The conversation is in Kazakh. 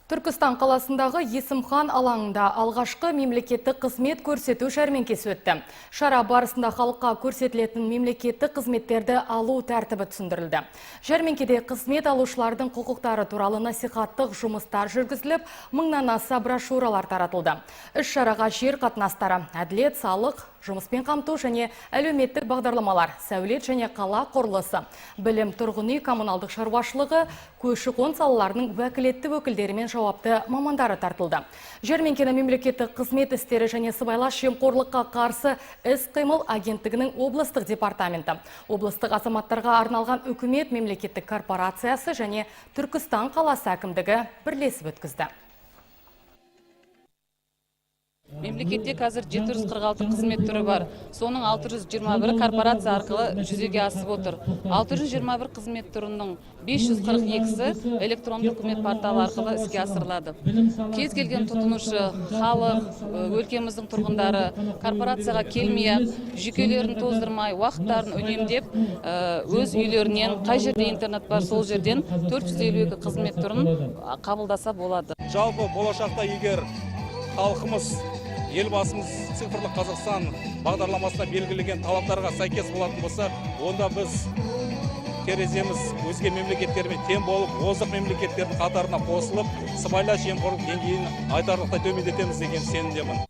Түркістан қаласындағы Есімхан алаңында алғашқы мемлекеттік қызмет көрсету жәрмеңкесі өтті. Шара барысында халыққа көрсетілетін мемлекеттік қызметтерді алу тәртібі түсіндірілді. Жәрмеңкеде қызмет алушылардың құқықтары туралы насихаттық жұмыстар жүргізіліп, 1000-нан аса брошюралар таратылды. Іс-шараға жер қатынастары, әділет, салық, жұмыспен қамту және әлеуметтік бағдарламалар, сәулет және қала құрылысы, білім, тұрғын үй, коммуналдық шаруашылығы, көші-қон салаларының уәкілетті өкілдерімен жауапты мамандары тартылды. Жәрмеңкені мемлекеттік қызмет істері және сыбайлас жемқорлыққа қарсы іс-қимыл агенттігінің облыстық департаменті, облыстық азаматтарға арналған үкімет мемлекеттік корпорациясы және Түркістан қаласы әкімдігі бірлесіп өткізді. Мемлекетте қазір 746 қызмет түрі бар. Соның 621 корпорация арқылы жүзеге асып отыр. 621 қызмет түрінің 542-сі электронды үкімет порталы арқылы іске асырылады. Кез келген тұтынушы, халық, өлкеміздің тұрғындары корпорацияға келмей, жүйкелерін тоздырмай, уақыттарын үнемдеп, өз үйлерінен, қай жерде интернет бар, сол жерден 452 қызмет түрін қабылдаса болады. Жалпы болашақта егер халқымыз, елбасымыз цифрлық Қазақстан бағдарламасына белгілеген талаптарға сәйкес болатын болса, онда біз тереземіз өзге мемлекеттермен тең болып, озық мемлекеттердің қатарына қосылып, сыбайлас жемқорлық деңгейін айтарлықтай төмендетеміз деген сенімдемін.